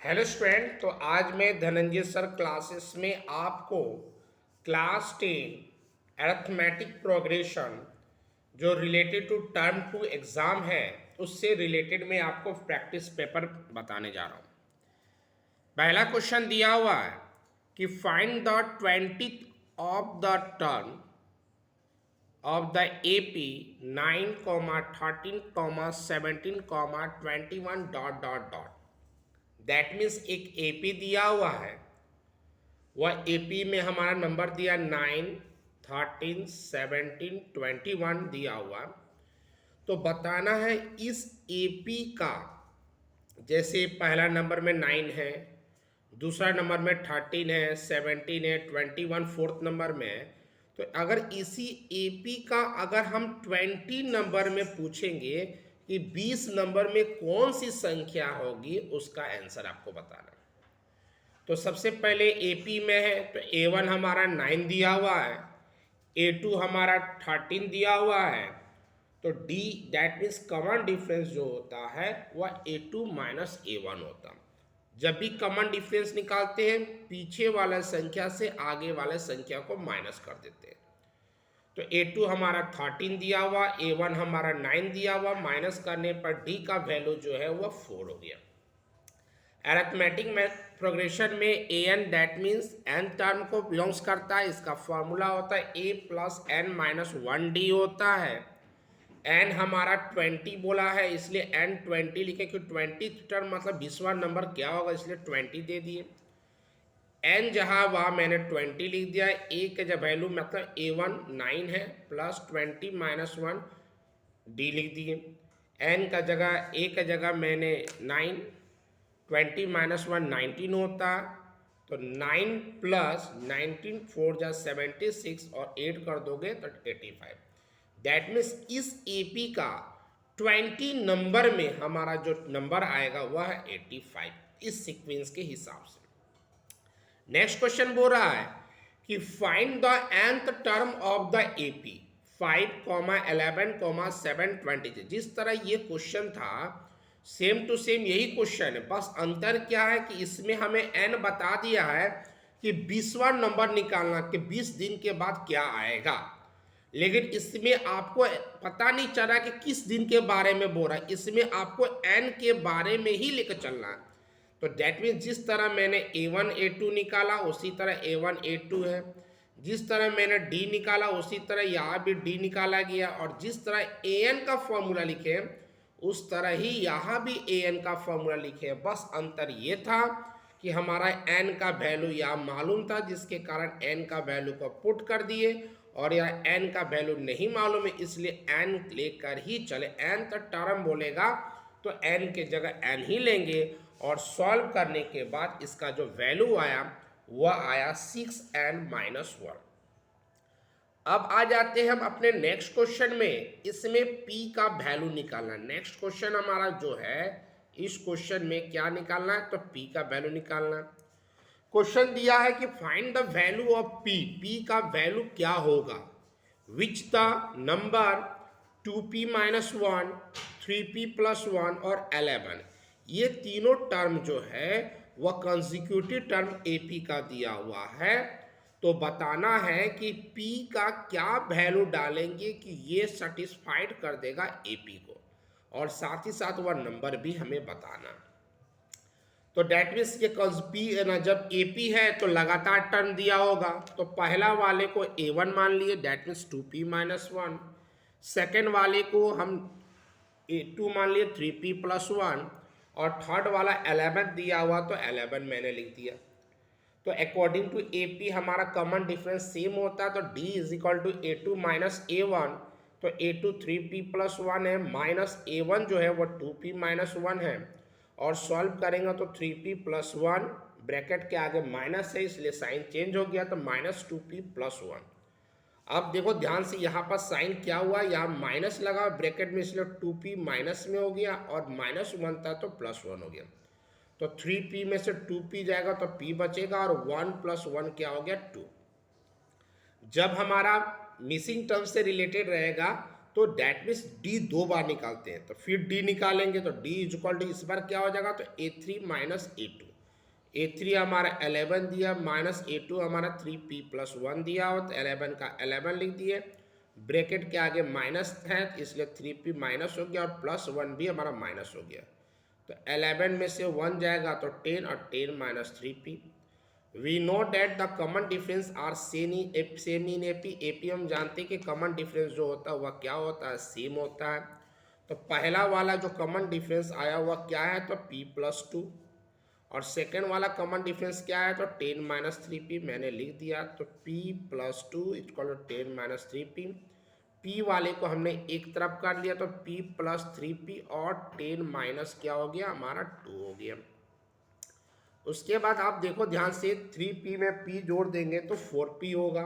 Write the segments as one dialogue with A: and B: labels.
A: Hello student. तो आज मैं धनंजय सर क्लासेस में आपको क्लास 10 अरिथमेटिक प्रोग्रेशन जो related to term two exam है उससे रिलेटेड मैं आपको प्रैक्टिस पेपर बताने जा रहा हूँ। पहला क्वेश्चन दिया हुआ है कि find the 20th of the term of the AP 9, 13, 17, 21 dot dot dot. That means एक AP दिया हुआ है, वह AP में हमारा नंबर दिया 9, 13, 17, 21 दिया हुआ। तो बताना है इस AP का, जैसे पहला नंबर में 9 है, दूसरा नंबर में 13 है, 17 है, 21 फोर्थ नंबर में है। तो अगर इसी AP का अगर हम 20 नंबर में पूछेंगे कि 20 नंबर में कौन सी संख्या होगी, उसका आंसर आपको बताना है। तो सबसे पहले AP में है तो A1 हमारा 9 दिया हुआ है, A2 हमारा 13 दिया हुआ है। तो D that means common difference जो होता है वह A2 माइनस A1 होता है। जब भी कॉमन डिफरेंस निकालते हैं पीछे वाला संख्या से आगे वाले संख्या को माइनस कर देते हैं। तो A2 हमारा 13 दिया हुआ, A1 हमारा 9 दिया हुआ, माइनस करने पर D का वैल्यू जो है वह 4 हो गया। अरिथमेटिक में प्रोग्रेशन में an that means n term को बिलोंग्स करता है। इसका फॉर्मूला होता है a plus n minus 1d होता है। n हमारा 20 बोला है इसलिए n 20 लिखे, कि 20 टर्म मतलब 20वां नंबर क्या होगा, इसलिए 20 दे दिए। n जहाँ वहाँ मैंने 20 लिख दिया। a के जब वैल्यू मतलब a1 9 है प्लस 20 माइनस 1 d लिख दिए। n का जगह a का जगह मैंने 9, 20 माइनस 1 19 होता। तो 9 प्लस 19 4 जा 76 और 8 कर दोगे तो 85। दैट मीन्स इस AP का 20 नंबर में हमारा जो नंबर आएगा वह है 85 इस सीक्वेंस के हिसाब से। नेक्स्ट क्वेश्चन बोल रहा है कि find the nth term of the AP 5, 11, 7, 20। जिस तरह ये क्वेश्चन था सेम टू सेम यही क्वेश्चन है, बस अंतर क्या है कि इसमें हमें n बता दिया है कि 20वां नंबर निकालना कि 20 दिन के बाद क्या आएगा, लेकिन इसमें आपको पता नहीं चला कि किस दिन के बारे में बोल रहा है। इसमें आपको n के बारे में ही लेकर चलना है। तो डेट मीन्स जिस तरह मैंने A1 A2 निकाला उसी तरह A1 A2 है, जिस तरह मैंने D निकाला उसी तरह यहाँ भी D निकाला गया, और जिस तरह an का फॉर्मूला लिखे उस तरह ही यहाँ भी an का फॉर्मूला लिखे। बस अंतर ये था कि हमारा n का वैल्यू यहाँ मालूम था, जिसके कारण n का वैल्यू को पुट कर दिए, और यह n का वैल्यू नहीं मालूम है इसलिए n लेकर ही चले। n तक टर्म बोलेगा तो n के जगह n ही लेंगे, और सॉल्व करने के बाद इसका जो वैल्यू आया वह आया 6n माइनस 1। अब आ जाते हैं हम अपने नेक्स्ट क्वेश्चन में। इसमें p का वैल्यू निकालना। नेक्स्ट क्वेश्चन हमारा जो है इस क्वेश्चन में क्या निकालना है, तो p का वैल्यू निकालना। क्वेश्चन दिया है कि find the value of p का वैल्यू क्या होगा, which the number 2p minus 1, 3p plus 1 और 11। ये तीनों टर्म जो है वह कंसेक्यूटिव टर्म AP का दिया हुआ है। तो बताना है कि P का क्या वैल्यू डालेंगे कि ये सेटिस्फाइड कर देगा AP को, और साथ ही साथ वह नंबर भी हमें बताना। तो डेट मीन्स ये P ना, जब AP है तो लगातार टर्म दिया होगा, तो पहला वाले को A1 मान लिए, that means 2p minus 1। Second वाले को हम A2 मान लिए 3p प्लस 1, और थर्ड वाला 11 दिया हुआ तो 11 मैंने लिख दिया। तो अकॉर्डिंग टू AP हमारा कॉमन डिफरेंस सेम होता है, तो D is equal to A2 minus A1। तो A2 3p प्लस 1 है, माइनस A1 जो है वो 2p माइनस 1 है, और सॉल्व करेंगे तो 3p प्लस 1 ब्रैकेट के आगे माइनस है इसलिए साइन चेंज हो गया, तो माइनस 2p प्लस 1। अब देखो ध्यान से यहाँ पर साइन क्या हुआ, यहाँ माइनस लगा ब्रैकेट में इसलिए 2p माइनस में हो गया, और माइनस 1 था तो प्लस 1 हो गया। तो 3p में से 2p जाएगा तो p बचेगा, और 1 प्लस 1 क्या हो गया 2। जब हमारा मिसिंग टर्म से रिलेटेड रहेगा तो डेट मीन्स D 2 बार निकालते हैं, तो फिर D निकालेंगे तो D इज इक्वल टू इस बार क्या हो जाएगा, तो A3 माइनस A2। A3 हमारा 11 दिया, माइनस A2 हमारा 3p+1 दिया हो, तो 11 का 11 लिख दिए, ब्रैकेट के आगे माइनस है इसलिए 3p माइनस हो गया और +1 भी हमारा माइनस हो गया। तो 11 में से 1 जाएगा तो 10 और 10 minus 3p। We know that the common difference are same in AP. AP हम जानते हैं कि कॉमन डिफरेंस जो होता है वह क्या होता है, सेम होता है। तो पहला वाला जो कॉमन डिफरेंस आया वह क्या है, तो p+2, और सेकेंड वाला कॉमन डिफरेंस क्या है, तो 10 माइनस 3p मैंने लिख दिया। तो p+2 equal to 10 minus 3p। p वाले को हमने एक तरफ कर लिया तो p+3p और 10 माइनस क्या हो गया हमारा 2 हो गया। उसके बाद आप देखो ध्यान से, 3p में p जोड़ देंगे तो 4p होगा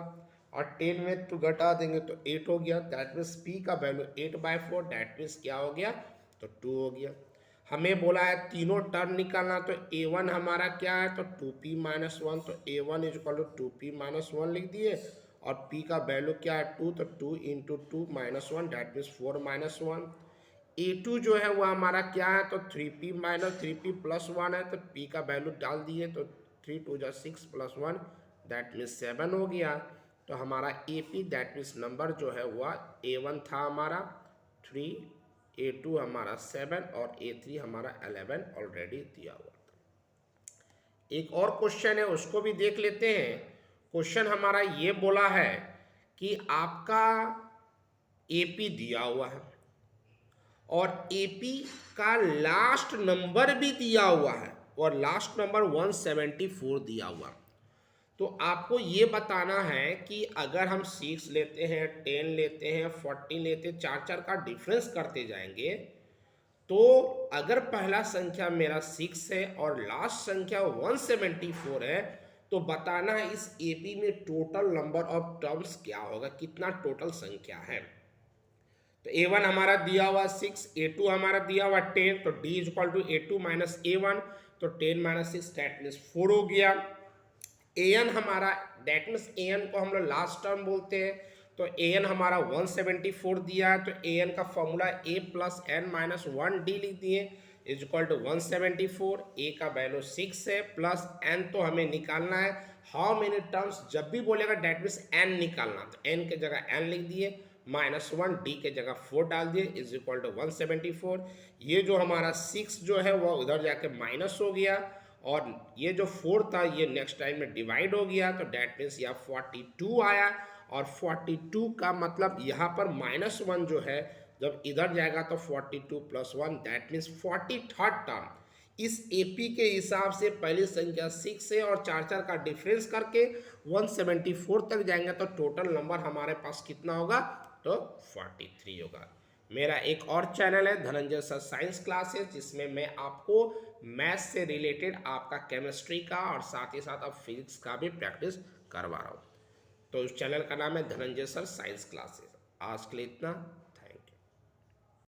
A: और 10 में तो घटा देंगे तो 8 हो गया। दैट मीन्स p का वैल्यू 8/4, दैट मीन्स क्या हो गया, तो 2 हो गया। हमें बोला है तीनों टर्म निकालना, तो a1 हमारा क्या है, तो 2p-1, तो a1 इक्वल टू 2p-1 लिख दिए और p का वैल्यू क्या है 2, तो 2 इंटू 2 -1 दैट मीन्स 4-1। A2 जो है वो हमारा क्या है, तो 3p-3p+1 है, तो p का वैल्यू डाल दिए तो 3 2 6 +1 दैट मीन्स 7 हो गया। तो हमारा AP दैट मीन्स नंबर जो है वह A1 था हमारा 3, A2 हमारा 7 और A3 हमारा 11 ऑलरेडी दिया हुआ था। एक और क्वेश्चन है उसको भी देख लेते हैं। क्वेश्चन हमारा ये बोला है कि आपका AP दिया हुआ है और AP का लास्ट नंबर भी दिया हुआ है और लास्ट नंबर 174 दिया हुआ। तो आपको ये बताना है कि अगर हम 6 लेते हैं, 10 लेते हैं, 40 लेते हैं, चार चार का डिफरेंस करते जाएंगे, तो अगर पहला संख्या मेरा 6 है और लास्ट संख्या 174 है, तो बताना है इस AP में टोटल नंबर ऑफ टर्म्स क्या होगा, कितना टोटल संख्या है। तो A1 हमारा दिया हुआ 6, A2 हमारा दिया हुआ 10, तो D equal to A2 minus A1, तो 10 माइनस 6 दैट मीन्स 4 हो गया। AN हमारा दैट मीन्स AN को हम लोग लास्ट टर्म बोलते हैं, तो AN हमारा 174 दिया है, तो AN का formula A plus N minus 1D लिख दिए इज इक्वल टू 174। A का वैल्यू 6 है प्लस N तो हमें निकालना है, हाउ मेनी टर्म्स जब भी बोलेगा दैट मीन्स N निकालना, तो N के जगह N लिख दिए, -1 D के जगह 4 डाल दिए इज इक्वल टू 174। ये जो हमारा 6 जो है वह उधर जाके माइनस हो गया और ये जो 4 था ये नेक्स्ट टाइम में डिवाइड हो गया, तो डैट मीन्स यहाँ 42 आया। और 42 का मतलब यहाँ पर -1 जो है जब इधर जाएगा तो 42 + 1 दैट मीन्स 43rd टर्म। इस AP के हिसाब से पहली संख्या 6 है और चार चार का डिफरेंस करके 174 तक जाएंगे तो टोटल नंबर हमारे पास कितना होगा, तो 43 होगा। मेरा एक और चैनल है धनंजय सर साइंस क्लासेस, जिसमें मैं आपको मैथ्स से रिलेटेड आपका केमिस्ट्री का और साथ ही साथ अब फिजिक्स का भी प्रैक्टिस करवा रहा हूँ। तो उस चैनल का नाम है धनंजय सर साइंस क्लासेस। आज के लिए इतना।